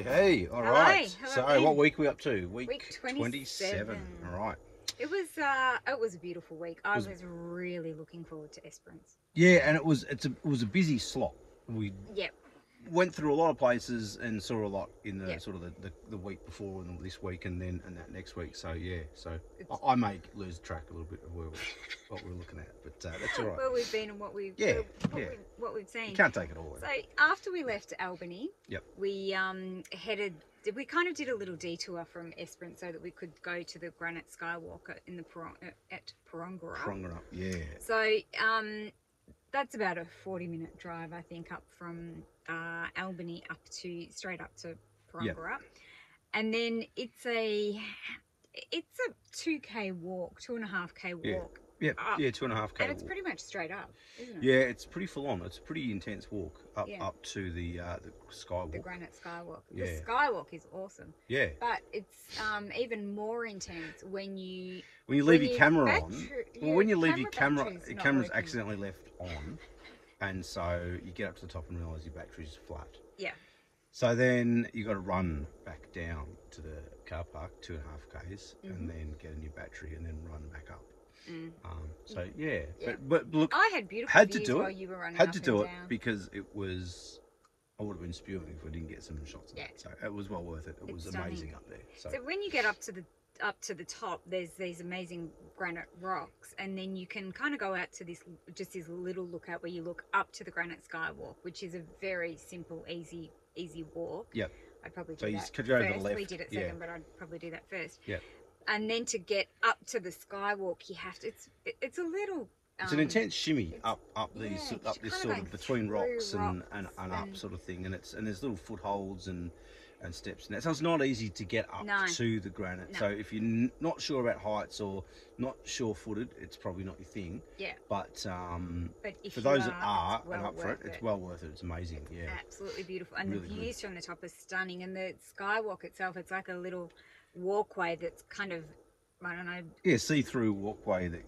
Hey, all right. So, what week are we up to? Week 27. All right. It was a beautiful week. I was really looking forward to Esperance. Yeah, and it was a busy slot. We Yep. went through a lot of places and saw a lot in the sort of the week before and this week and that next week. So yeah, I may lose track a little bit of what we're looking at, but that's all right. Where we've been and what we've seen. You can't take it all. So after we left Albany, yep, we we kind of did a little detour from Esperance so that we could go to the Granite Skywalk at Porongurup. Porongurup, yeah. So that's about a 40-minute drive, I think, up from Albany straight up to Porongurup. Yep. And then it's a 2K walk, 2.5K walk. Yeah, 2.5K. And it's pretty much straight up, isn't it? Yeah, it's pretty full on. It's a pretty intense walk up to the Skywalk. The Granite Skywalk. Yeah. The Skywalk is awesome. Yeah. But it's even more intense when you leave your camera on. Well, when you leave your camera's accidentally left on, and so you get up to the top and realise your battery's flat. Yeah. So then you got to run back down to the car park, 2.5 Ks, and then get a new battery and then run back up. So yeah. But look, I had beautiful views while you were running. Had to do it because I would have been spewing if we didn't get some shots of it. So it was well worth it. It was amazing up there. So when you get up to the top, there's these amazing granite rocks, and then you can kind of go out to this little lookout where you look up to the Granite Skywalk, which is a very simple, easy walk. Yep. I'd probably do that first. Go to the left. We did it second, but I'd probably do that first. Yeah. And then to get up to the Skywalk, you have to. It's a little. It's an intense shimmy up this sort of between rocks and up sort of thing, and there's little footholds and steps in that. So it's not easy to get up to the granite. No. So if you're not sure about heights or not sure-footed, it's probably not your thing. Yeah. But for those that are and up for it, it's well worth it. It's amazing. Yeah. Absolutely beautiful, and really the views from the top are stunning. And the Skywalk itself, it's like a little walkway that's kind of, I don't know. Yeah, see-through walkway that.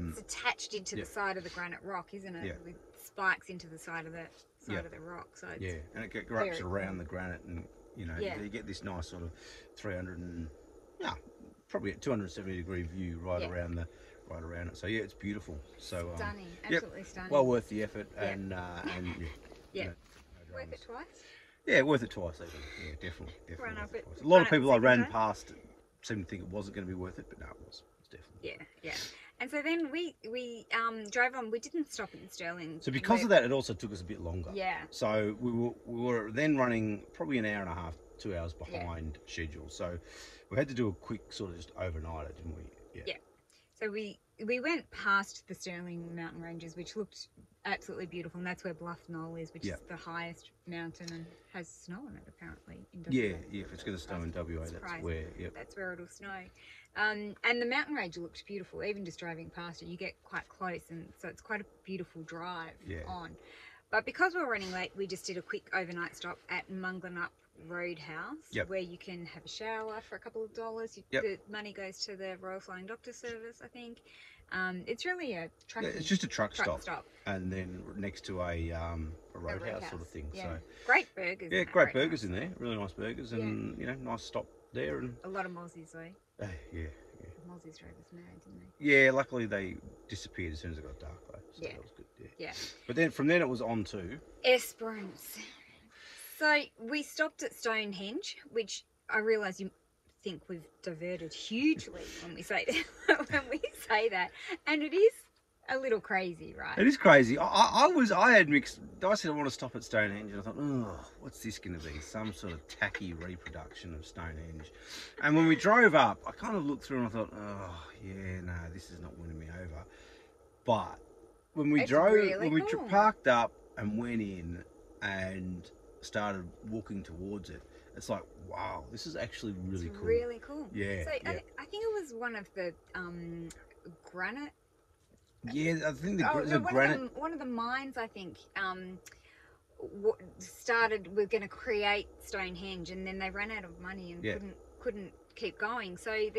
It's attached into the side of the granite rock, isn't it? Yeah. With spikes into the side of the rock. So it's and it wraps around the granite, and you get this nice sort of 270-degree view around it. So yeah, it's beautiful. So stunning, absolutely stunning. Well worth the effort, and worth it twice. Yeah, worth it twice even. Yeah, definitely. A lot of people I ran past seemed to think it wasn't going to be worth it, but no, it was. It's definitely. Yeah. And so then we drove on. We didn't stop in Stirling. So because of that, it also took us a bit longer. Yeah. So we were then running probably an hour and a half, 2 hours behind schedule. So we had to do a quick sort of just overnight it, didn't we? Yeah. So we went past the Stirling mountain ranges, which looked absolutely beautiful, and that's where Bluff Knoll is, which is the highest mountain and has snow on it apparently in WA. Yeah, if it's going to snow in WA, that's where it'll snow. And the mountain range looked beautiful. Even just driving past it, you get quite close, and so it's quite a beautiful drive on. But because we were running late, we just did a quick overnight stop at Munglinup Roadhouse, where you can have a shower for a couple of dollars. The money goes to the Royal Flying Doctor Service, I think. It's really a truck. It's just a truck stop, and then next to a roadhouse sort of thing. Yeah. So great burgers. Yeah, great burgers in there. Really nice burgers, and nice stop there, and a lot of mozzies though. Yeah. Mozzies drove us mad, didn't they? Yeah, luckily they disappeared as soon as it got dark though. So that was good. Yeah. But then from then it was on to Esperance. So we stopped at Stonehenge, which I realise you think we've diverted hugely when we say that, and it is a little crazy, right? It is crazy. I had mixed. I said I want to stop at Stonehenge, and I thought, oh, what's this going to be? Some sort of tacky reproduction of Stonehenge. And when we drove up, I kind of looked through and I thought, oh yeah, no, this is not winning me over. But when we parked up and went in and started walking towards it, it's like, wow, this is actually really cool. Really cool. Yeah. So I think it was one of the granite. Yeah, I think the granite. One of the mines, I think, started. We're going to create Stonehenge, and then they ran out of money and couldn't keep going. So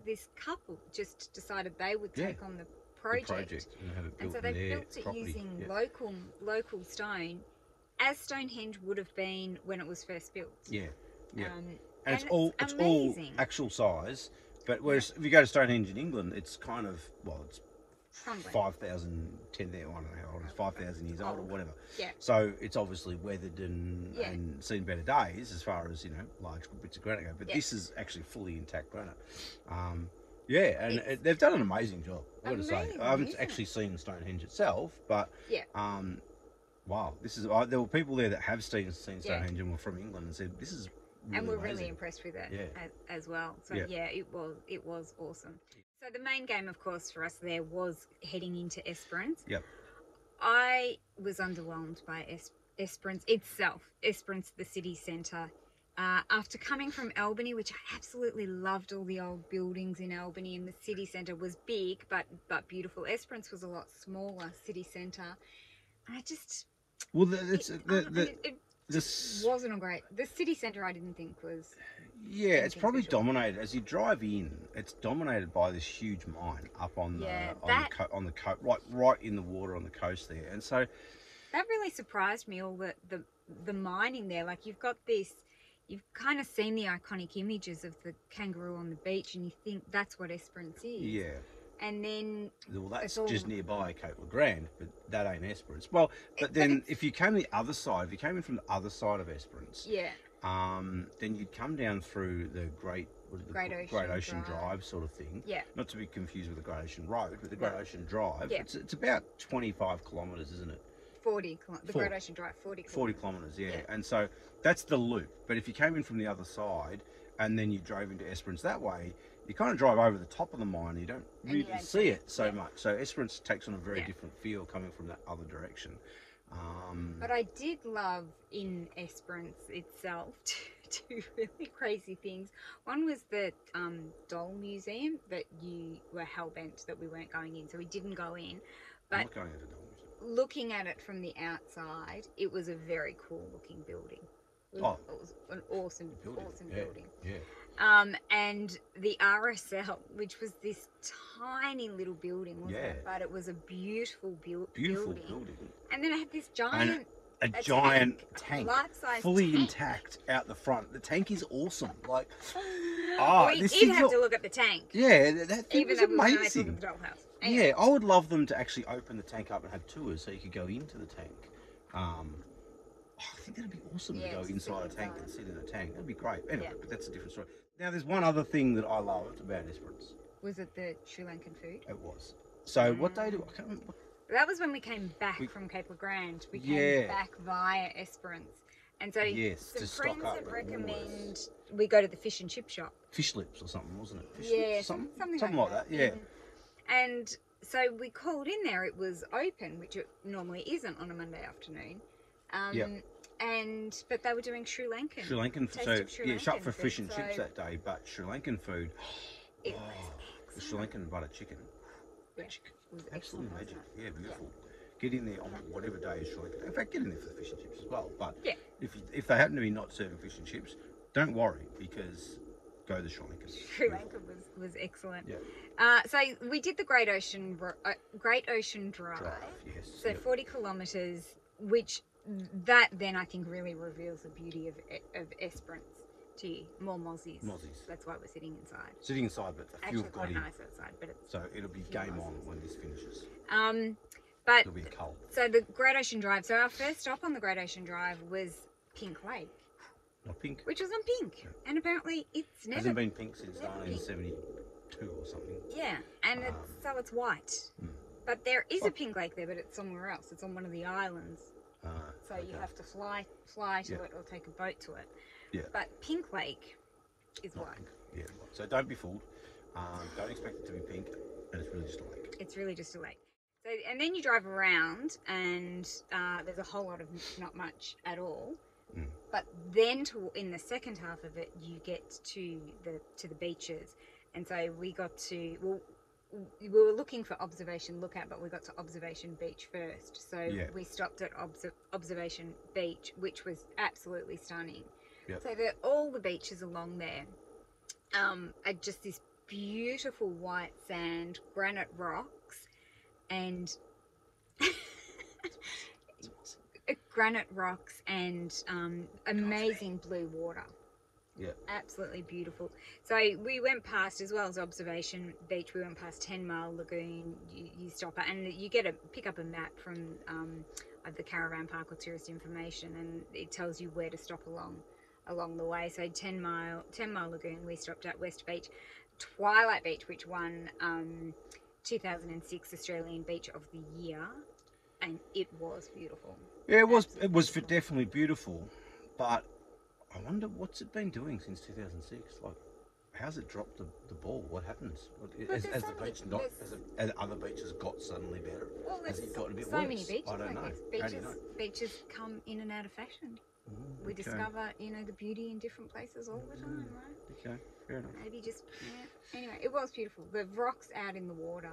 this couple just decided they would take on the project, and so they built it using local stone, as Stonehenge would have been when it was first built. Yeah. Yeah. And it's all amazing. actual size. But whereas if you go to Stonehenge in England, it's kind of, well, it's 5,000, 10,000, I don't know how old, it's 5,000 years old or whatever. Yeah. So it's obviously weathered and seen better days as far as, large bits of granite go. But this is actually fully intact granite. They've done an amazing job, I've got to say. I haven't actually seen Stonehenge itself, but wow, there were people there that have seen Stonehenge and were from England and said, this is really and we're amazing. really impressed with it as well. So it was awesome. So the main game, of course, for us there was heading into Esperance. Yep. I was underwhelmed by Esperance itself. Esperance, the city centre. After coming from Albany, which I absolutely loved, all the old buildings in Albany, and the city centre was big but beautiful. Esperance was a lot smaller city centre. And I just... Well, this wasn't a great... The city centre I didn't think was... Yeah, it's probably dominated as you drive in. It's dominated by this huge mine up on the coast, right in the water on the coast there, and so that really surprised me. All the mining there, like you've got this, you've kind of seen the iconic images of the kangaroo on the beach, and you think that's what Esperance is. Yeah. And then that's just nearby Cape Legrand, but that ain't Esperance. Well, but then if you came the other side, if you came in from the other side of Esperance, then you'd come down through the Great Ocean Drive sort of thing. Yeah. Not to be confused with the Great Ocean Road, but the Great Ocean Drive. Yeah. It's about 25 kilometres, isn't it? 40 kilometres. The Great Ocean Drive, 40 kilometres. 40 kilometres, yeah. And so that's the loop. But if you came in from the other side and then you drove into Esperance that way, you kind of drive over the top of the mine. You don't really see it so much. So Esperance takes on a very different feel coming from that other direction. But I did love in Esperance itself two really crazy things. One was the doll museum that you were hell-bent that we weren't going in, so we didn't go in. But I'm not going into the doll museum. Looking at it from the outside, it was a very cool looking building. It was an awesome building. Yeah. And the RSL, which was this tiny little building, wasn't it? But it was a beautiful building. And then it had this giant... A giant tank, life-size fully tank. Intact out the front. The tank is awesome. Like, we did have to look at the tank. Yeah, that thing was amazing. Even though we look at the dollhouse. Anyway. Yeah, I would love them to actually open the tank up and have tours so you could go into the tank. I think that'd be awesome to go inside a tank and sit in a tank. That'd be great. Anyway, but that's a different story. Now, there's one other thing that I loved about Esperance. Was it the Sri Lankan food? It was. So what day do I can't remember. That was when we came back from Cape Legrand. We came back via Esperance. And so some friends had recommend we go to the fish and chip shop. Fish lips or something, wasn't it? Something like that. Yeah. And so we called in there. It was open, which it normally isn't on a Monday afternoon. But they were doing Sri Lankan. Sri Lankan. Shop for fish and chips that day, but Sri Lankan food. It was excellent. The Sri Lankan butter chicken. Magic. Was absolutely magic. Yeah, beautiful. Get in there on whatever day is Sri Lankan. In fact, get in there for the fish and chips as well. But if they happen to be not serving fish and chips, don't worry because go the Sri Lankan. Sri Lanka was excellent. Yeah. So we did the Great Ocean Drive. Yes. So 40 kilometres, which that then I think really reveals the beauty of Esperance. To you. More mozzies. That's why we're sitting inside. Sitting inside, but the fuel got in. Nice outside, but it's so it'll be game on when this finishes. But it'll be cold. So the Great Ocean Drive. So our first stop on the Great Ocean Drive was Pink Lake. Not pink. Which was on pink, and apparently it's never hasn't been pink since 1972 or something. Yeah, and it's white. But there is a Pink Lake there, but it's somewhere else. It's on one of the islands. So you have to fly to it or take a boat to it. Yeah. But Pink Lake is white. Yeah. So don't be fooled. Don't expect it to be pink, and it's really just a lake. It's really just a lake. So, and then you drive around, and there's a whole lot of not much at all. But then in the second half of it, you get to the beaches, and so we got to we were looking for Observation Lookout, but we got to Observation Beach first. So we stopped at Observation Beach, which was absolutely stunning. Yep. So all the beaches along there are just this beautiful white sand, granite rocks, and amazing blue water. Yeah. Absolutely beautiful. So we went past, as well as Observation Beach, we went past 10 Mile Lagoon. You stop at, and you pick up a map from the caravan park or tourist information, and it tells you where to stop along the way. So 10 Mile Lagoon, we stopped at West Beach. Twilight Beach, which won 2006 Australian Beach of the Year, and it was beautiful. Yeah, it was. It was definitely beautiful, but I wonder what's it been doing since 2006. Like, how's it dropped the ball? What happens? As the beach not as other beaches got suddenly better? Well, has it got a bit so worse? many beaches. I don't know. Beaches, How do you know? beaches come in and out of fashion. We discover, the beauty in different places all the time, right? Okay, fair enough. Maybe just, Anyway, it was beautiful. The rocks out in the water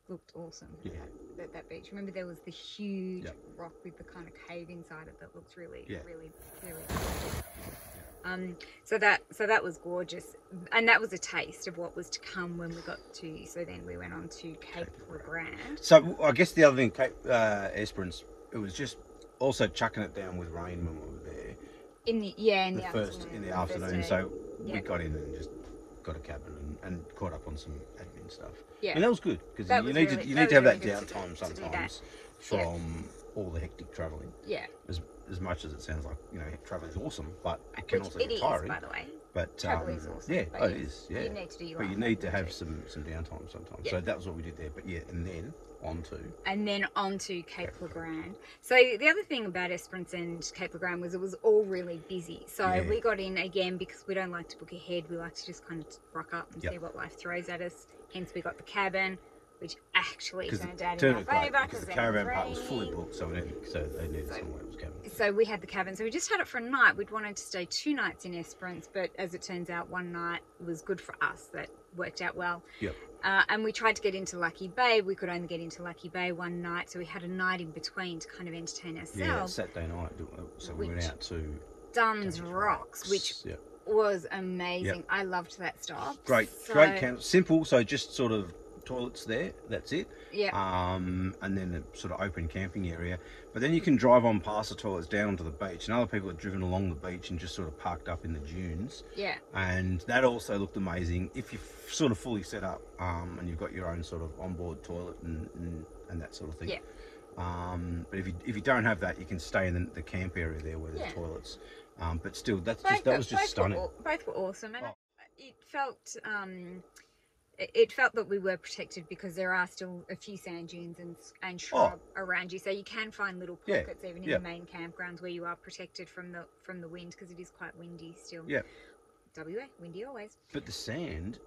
looked awesome. Yeah. That beach. Remember, there was the huge rock with the kind of cave inside it that looks really gorgeous. So that was gorgeous, and that was a taste of what was to come when we got to. So then we went on to Cape Legrand. So I guess the other thing, Cape Esperance, it was just also chucking it down with rain when we were there. In the afternoon. So we got in and just got a cabin and caught up on some admin stuff. Yeah, and that was good because you need to have that downtime sometimes from all the hectic travelling. Yeah. As much as it sounds like travelling is awesome, but it can also be tiring. By the way. But travel is awesome. Yeah, it is. Yeah. You need to do your but you need to have some downtime sometimes. Yeah. So that was what we did there. But and then on to Cape Legrand. So the other thing about Esperance and Cape Legrand was it was all really busy. So we got in again because we don't like to book ahead. We like to just kind of rock up and see what life throws at us. Hence we got the cabin, which actually turned out in our favour because the caravan park was fully booked, so they needed somewhere else cabin. So we had the cabin. So we just had it for a night. We'd wanted to stay 2 nights in Esperance, but as it turns out, 1 night was good for us. That worked out well. Yep. And we tried to get into Lucky Bay. We could only get into Lucky Bay 1 night, so we had a night in between to kind of entertain ourselves. Yeah, Saturday night. So we went out to Dunn's Rocks, which was amazing. Yep. I loved that stop. Great camp. Simple. So just sort of toilets there. That's it. Yeah. And then a sort of open camping area. But then you can drive on past the toilets down onto the beach, and other people have driven along the beach and just sort of parked up in the dunes. Yeah. And that also looked amazing if you're sort of fully set up, and you've got your own sort of onboard toilet and that sort of thing. Yeah. But if you don't have that, you can stay in the camp area there where there's toilets. But still, that was just stunning. Both were awesome, and it felt. It felt that we were protected because there are still a few sand dunes and shrub around you, so you can find little pockets even in the main campgrounds where you are protected from the wind because it is quite windy still. Yeah. WA, windy always. But the sand.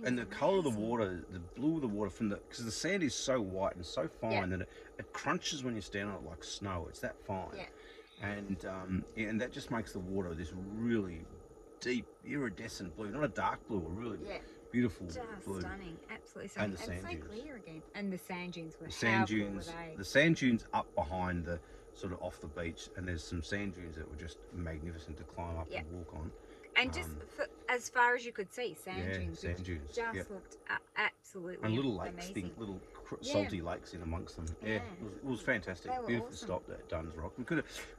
And the colour of the water, the blue of the water because the sand is so white and so fine that it crunches when you stand on it like snow. It's that fine. Yeah. And that just makes the water this really deep iridescent blue, not a dark blue, a really beautiful blue. Stunning, absolutely stunning. And the sand dunes. Clear again. And the sand dunes were the sand dunes up behind the sort of off the beach, and there's some sand dunes that were just magnificent to climb up and walk on. And just as far as you could see, sand dunes just looked absolutely and little lakes, amazing. Little salty lakes in amongst them. Yeah, it was fantastic. Beautiful awesome. Stop at Dunn's Rock.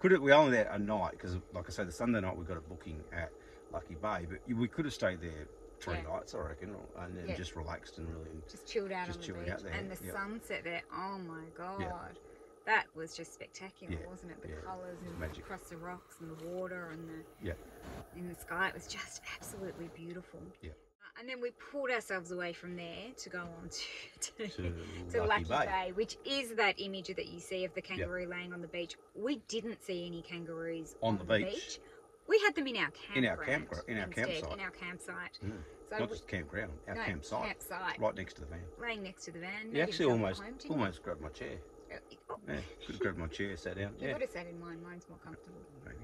We only there a night because, like I say, the Sunday night we got a booking at Lucky Bay, but we could have stayed there 3 nights, I reckon, and then just relaxed and really just chilled out on the beach. And the sunset there, oh my god, that was just spectacular, wasn't it? The colours and across the rocks and the water and the in the sky, it was just absolutely beautiful. Yeah. And then we pulled ourselves away from there to go on to Lucky Bay, which is that image that you see of the kangaroo laying on the beach. We didn't see any kangaroos on the beach. We had them in our campsite. In our campsite. Mm. So not just campground, campsite. Right next to the van. Laying next to the van. You actually almost grabbed my chair. Yeah, could have grabbed my chair, sat down. You would have sat in mine. Mine's more comfortable. Maybe.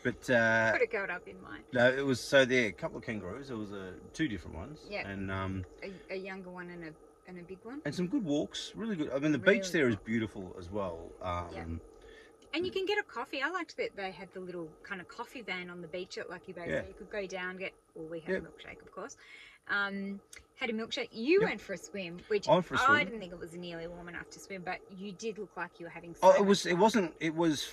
But could have got up in mine. No, it was a couple of kangaroos. There was 2 different ones. Yeah. And a younger one and a big one. And some good walks. Really good. I mean, the beach there is beautiful as well. And you can get a coffee. I liked that they had the little kind of coffee van on the beach at Lucky Bay, so you could go down we had a milkshake, of course. Had a milkshake. You went for a swim, which I didn't think it was nearly warm enough to swim, but you did look like you were having. It was. It was.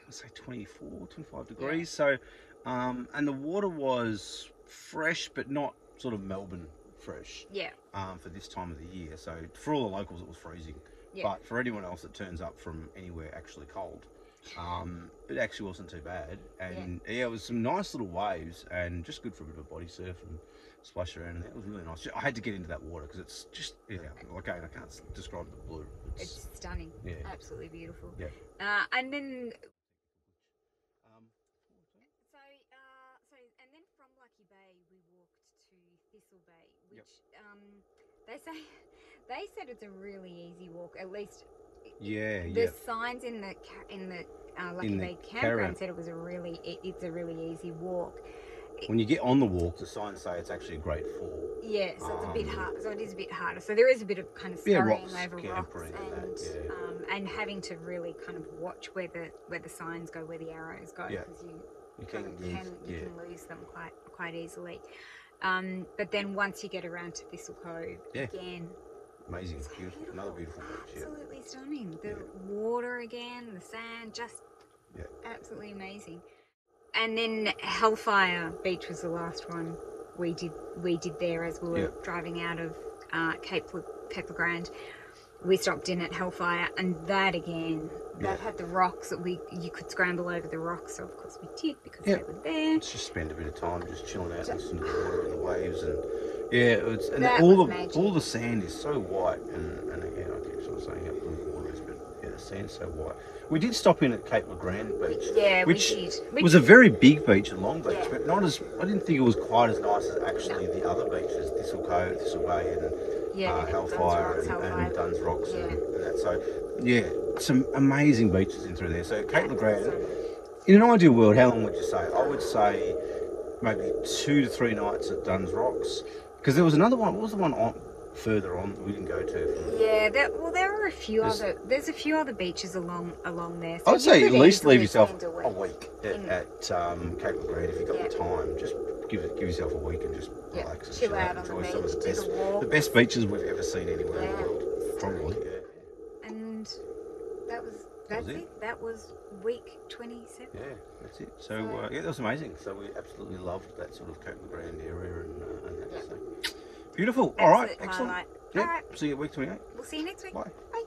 Let's say 24, 25 degrees. So And the water was fresh, but not sort of Melbourne fresh. Yeah. For this time of the year. So for all the locals, it was freezing. Yeah. But for anyone else that turns up from anywhere actually cold, it actually wasn't too bad. And yeah, it was some nice little waves and just good for a bit of body surf and splash around. And it was really nice. I had to get into that water because it's just, again, I can't describe the blue. It's stunning. Yeah. Absolutely beautiful. Yeah. And then... and then from Lucky Bay, we walked to Thistle Bay, which they said it's a really easy walk. At least, the signs in the Lucky Bay campground said it's a really easy walk. When you get on the walk, the signs say it's actually a great fall. Yeah, so it's a bit hard. So it is a bit harder. So there is a bit of kind of scurrying over rocks and having to really kind of watch where the signs go, where the arrows go, because you can lose them quite easily. But then once you get around to Thistle Cove, again, amazing, beautiful, another beautiful beach. Absolutely stunning. The water again, the sand, just absolutely amazing. And then Hellfire Beach was the last one we did there as we were driving out of Cape Le Grand. We stopped in at Hellfire, and that again, that had the rocks that you could scramble over the rocks. So of course we did because they were there. Let's just spend a bit of time just chilling out, listening to the water and the waves, and all the sand is so white, and again I keep sort of saying how blue the water is, but the sand's so white. We did stop in at Cape Le Grand Beach, which was a very big beach and long beach, but not as, I didn't think it was quite as nice as actually the other beaches, Thistle Cove, Thistle Bay, and Hellfire and Duns Rocks and that. So some amazing beaches in through there. So Cape Le Grand, in an ideal world, how long would you say? I would say maybe 2 to 3 nights at Duns Rocks, because there was another one. What was the one further on that we didn't go to? There were a few there's a few other beaches along there. So I would say at least leave yourself a week at Cape Le Grand if you've got the time. Just give yourself a week and just relax and chill out, enjoy some of the best beaches we've ever seen anywhere in the world. Probably. And that's it. That was week 27. Yeah, that's it. So that was amazing. So we absolutely loved that sort of Cape Le Grand area and that. So. Beautiful. All right. Excellent. Highlight. Yeah. All right. See you at week 28. We'll see you next week. Bye. Bye.